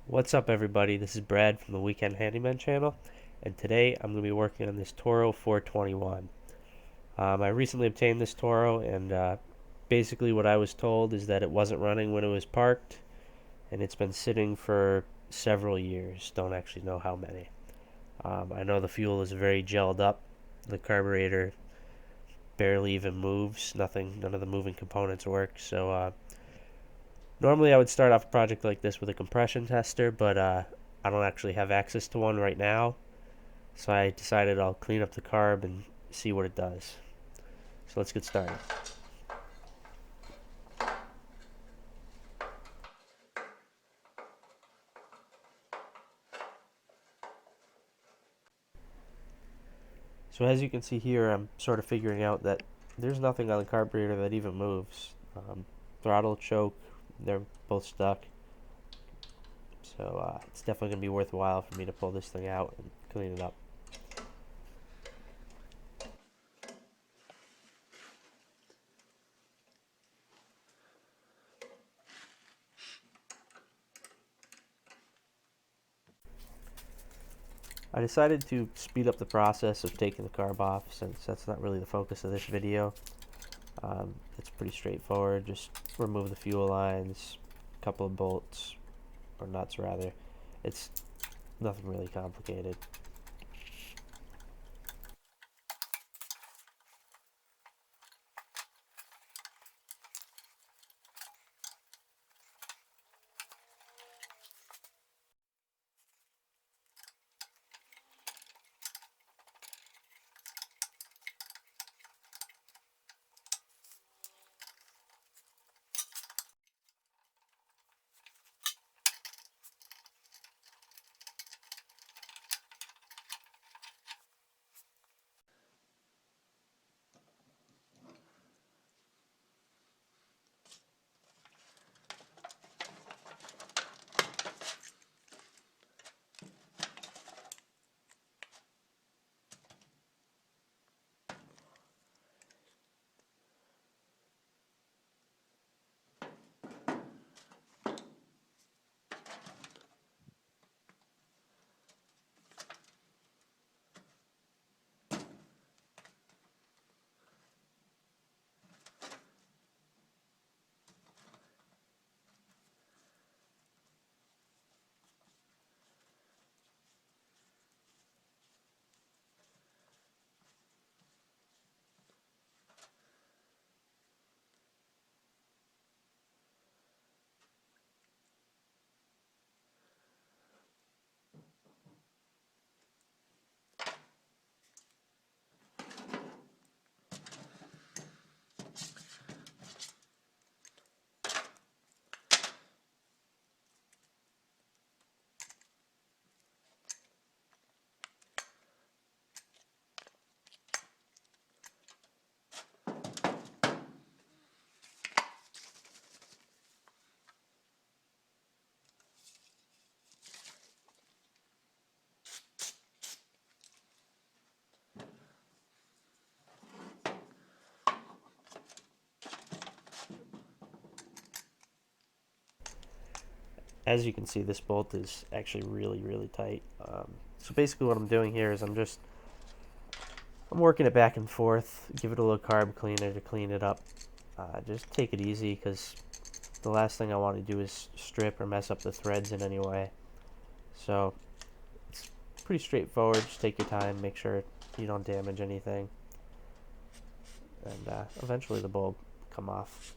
What's up, everybody? This is Brad from the Weekend Handyman channel, and today I'm going to be working on this Toro 421. I recently obtained this Toro, and basically what I was told is that it wasn't running when it was parked, and it's been sitting for several years. Don't actually know how many. I know the fuel is very gelled up. The carburetor barely even moves. None of the moving components work. So normally I would start off a project like this with a compression tester, but I don't actually have access to one right now. So I decided I'll clean up the carb and see what it does. So let's get started. So as you can see here, I'm sort of figuring out that there's nothing on the carburetor that even moves. Throttle, choke, they're both stuck. So it's definitely going to be worthwhile for me to pull this thing out and clean it up. I decided to speed up the process of taking the carb off since that's not really the focus of this video. It's pretty straightforward. Just remove the fuel lines, a couple of bolts, or nuts rather. It's nothing really complicated. As you can see, this bolt is actually really tight. So basically what I'm doing here is I'm working it back and forth, give it a little carb cleaner to clean it up. Just take it easy because the last thing I want to do is strip or mess up the threads in any way. So it's pretty straightforward. Just take your time, make sure you don't damage anything, and eventually the bulb will come off.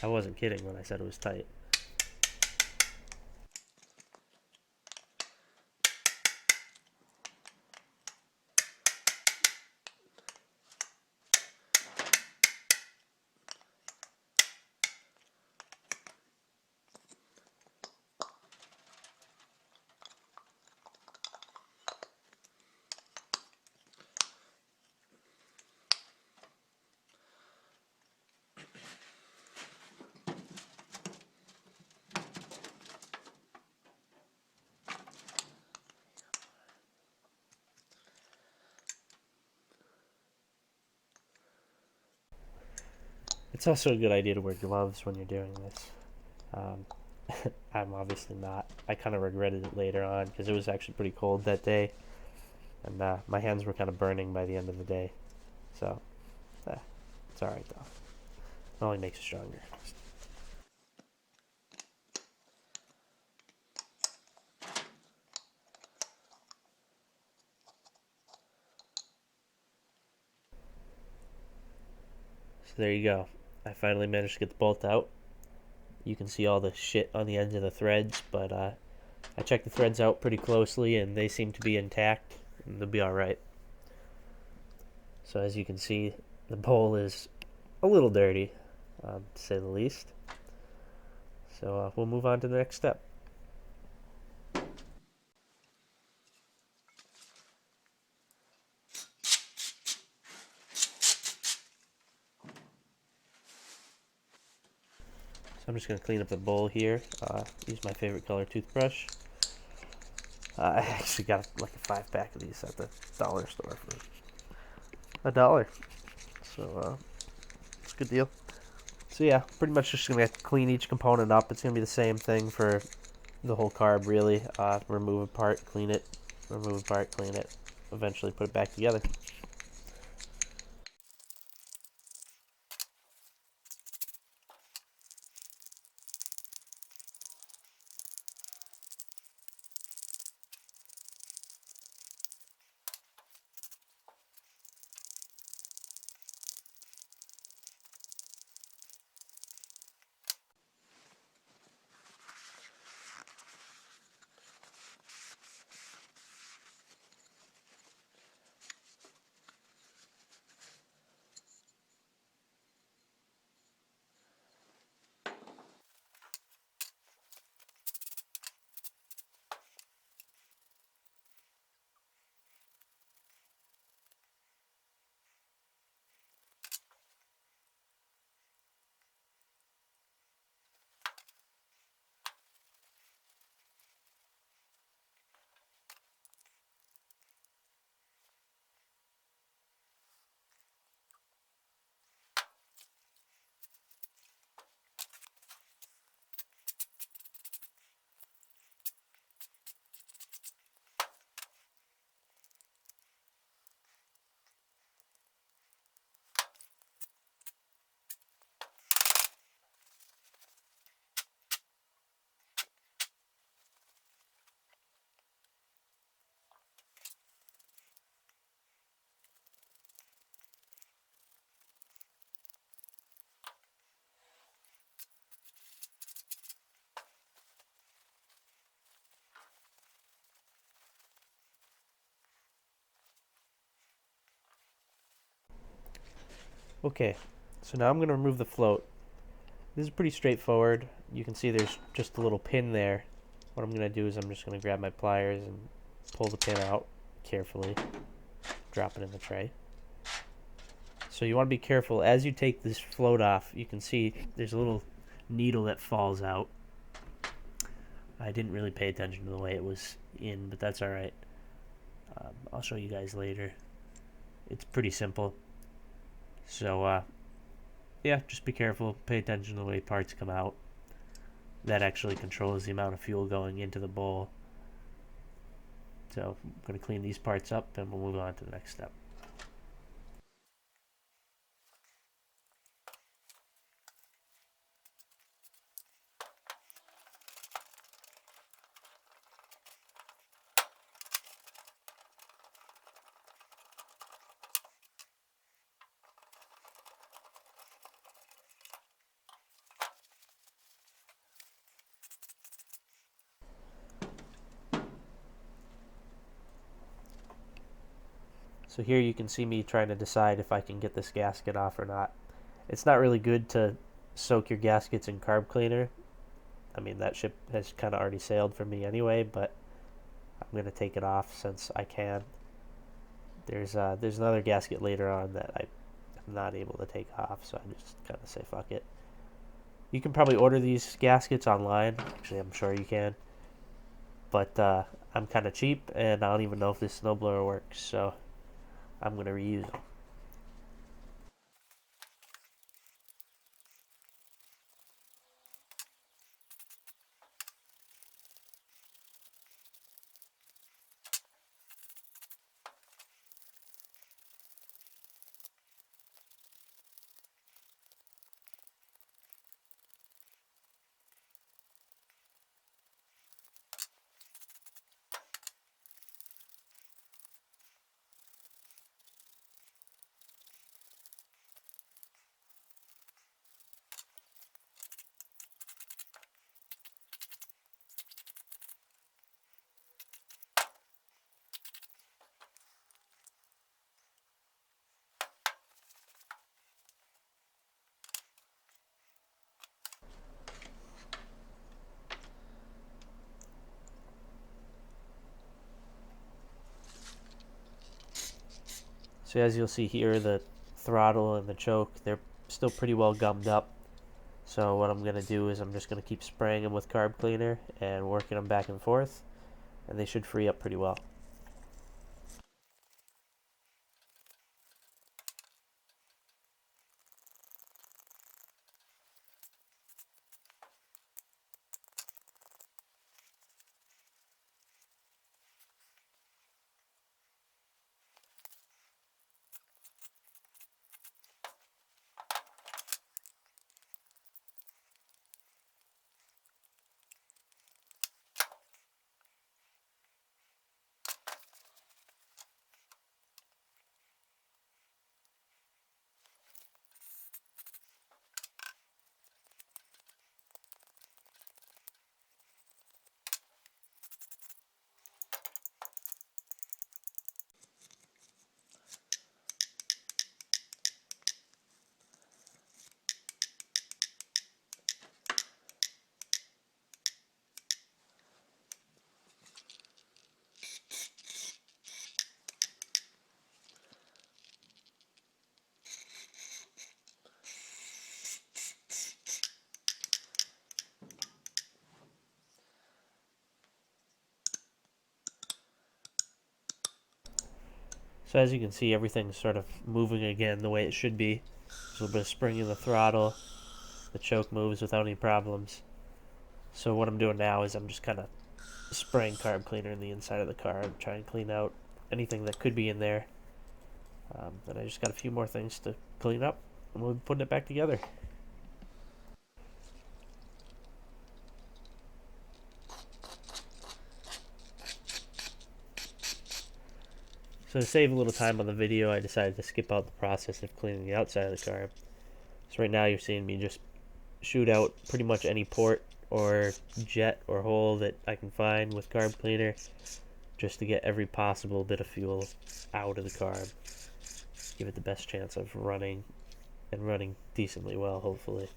I wasn't kidding when I said it was tight. It's also a good idea to wear gloves when you're doing this. Um, I'm obviously not. I kind of regretted it later on because it was actually pretty cold that day, and my hands were kind of burning by the end of the day. So, uh, it's alright though. It only makes you stronger. So there you go. I finally managed to get the bolt out. You can see all the shit on the ends of the threads, but I checked the threads out pretty closely and they seem to be intact and they'll be alright. So as you can see, the bowl is a little dirty, to say the least. So we'll move on to the next step. So I'm just going to clean up the bowl here. Use my favorite color toothbrush. I actually got like a 5-pack of these at the dollar store for $1. So it's a good deal. So yeah, pretty much just going to clean each component up. It's going to be the same thing for the whole carb really. Remove a part, clean it. Remove a part, clean it. Eventually put it back together. Okay, so now I'm going to remove the float. This is pretty straightforward. You can see there's just a little pin there. What I'm going to do is I'm just going to grab my pliers and pull the pin out carefully. Drop it in the tray. So you want to be careful. As you take this float off, you can see there's a little needle that falls out. I didn't really pay attention to the way it was in, but that's alright. I'll show you guys later. It's pretty simple. So, yeah, just be careful. Pay attention to the way parts come out. That actually controls the amount of fuel going into the bowl. So I'm going to clean these parts up and we'll move on to the next step. So here you can see me trying to decide if I can get this gasket off or not. It's not really good to soak your gaskets in carb cleaner. I mean, that ship has kind of already sailed for me anyway, but I'm going to take it off since I can. There's another gasket later on that I'm not able to take off, so I just kind of say fuck it. You can probably order these gaskets online. Actually, I'm sure you can. But I'm kind of cheap, and I don't even know if this snowblower works, so I'm going to reuse them. So as you'll see here, the throttle and the choke, they're still pretty well gummed up. So what I'm going to do is I'm just going to keep spraying them with carb cleaner and working them back and forth, and they should free up pretty well. So as you can see, everything's sort of moving again the way it should be. There's a little bit of spring in the throttle. The choke moves without any problems. So what I'm doing now is I'm just kind of spraying carb cleaner in the inside of the car and try and clean out anything that could be in there. And I just got a few more things to clean up, and we'll be putting it back together. So to save a little time on the video, I decided to skip out the process of cleaning the outside of the carb. So right now you're seeing me just shoot out pretty much any port or jet or hole that I can find with carb cleaner, just to get every possible bit of fuel out of the carb. Give it the best chance of running, and running decently well, hopefully.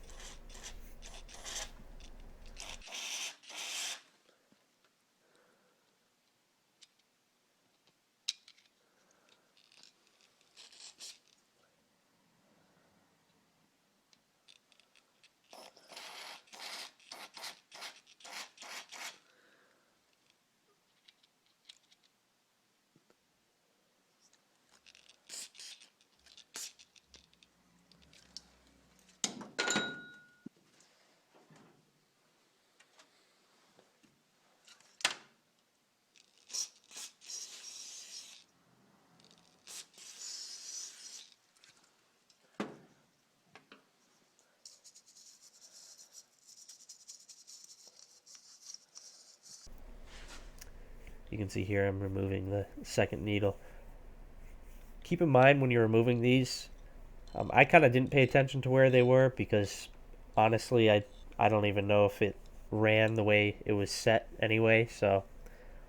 You can see here I'm removing the second needle. Keep in mind when you're removing these, I kind of didn't pay attention to where they were because honestly I don't even know if it ran the way it was set anyway, so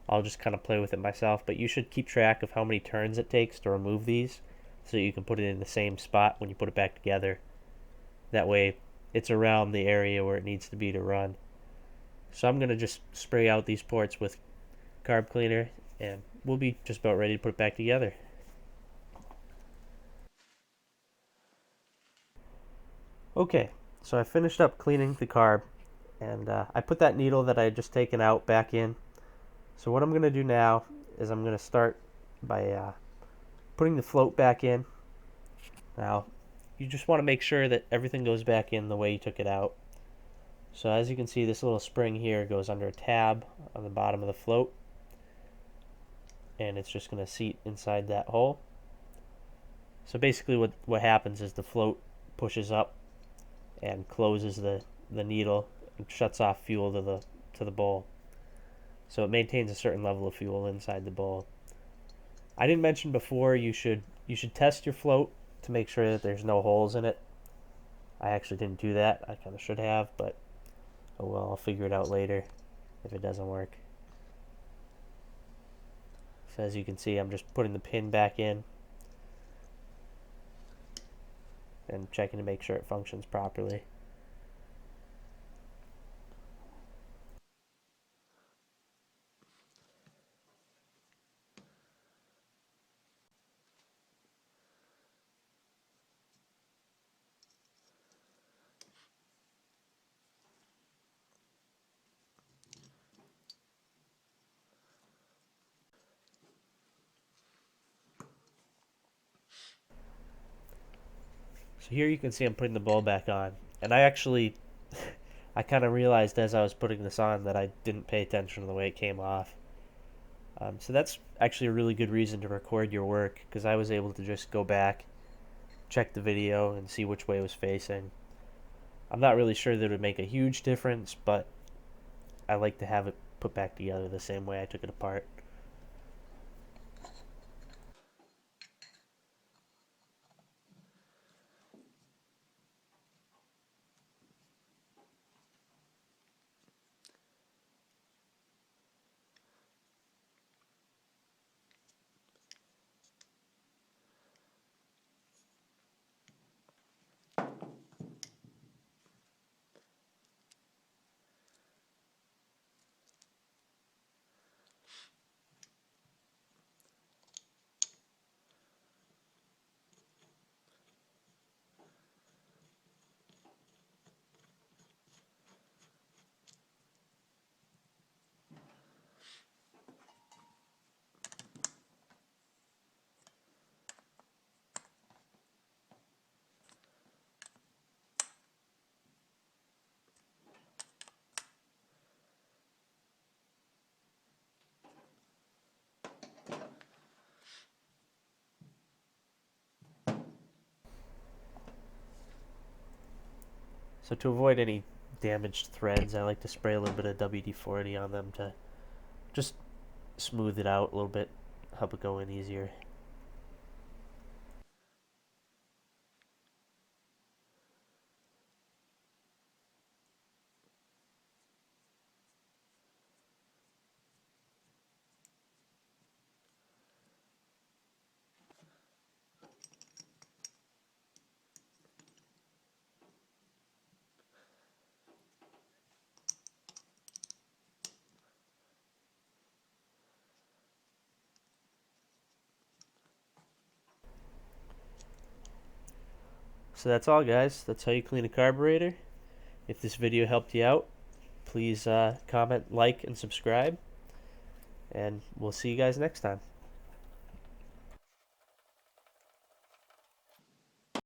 I'll just kind of play with it myself. But you should keep track of how many turns it takes to remove these so you can put it in the same spot when you put it back together. That way it's around the area where it needs to be to run. So I'm going to just spray out these ports with carb cleaner, and we'll be just about ready to put it back together. Okay, so I finished up cleaning the carb, and I put that needle that I had just taken out back in. So what I'm going to do now is I'm going to start by putting the float back in. Now, you just want to make sure that everything goes back in the way you took it out. So as you can see, this little spring here goes under a tab on the bottom of the float, and it's just going to seat inside that hole. So basically what happens is the float pushes up and closes the needle and shuts off fuel to the bowl. So it maintains a certain level of fuel inside the bowl. I didn't mention before you should test your float to make sure that there's no holes in it. I actually didn't do that. I kind of should have, but oh well, I'll figure it out later if it doesn't work. So as you can see, I'm just putting the pin back in and checking to make sure it functions properly. So here you can see I'm putting the bowl back on. And I actually, I kind of realized as I was putting this on that I didn't pay attention to the way it came off. So that's actually a really good reason to record your work, because I was able to just go back, check the video, and see which way it was facing. I'm not really sure that it would make a huge difference, but I like to have it put back together the same way I took it apart. So to avoid any damaged threads, I like to spray a little bit of WD-40 on them to just smooth it out a little bit, help it go in easier. So that's all, guys. That's how you clean a carburetor. If this video helped you out, please comment, like, and subscribe. And we'll see you guys next time.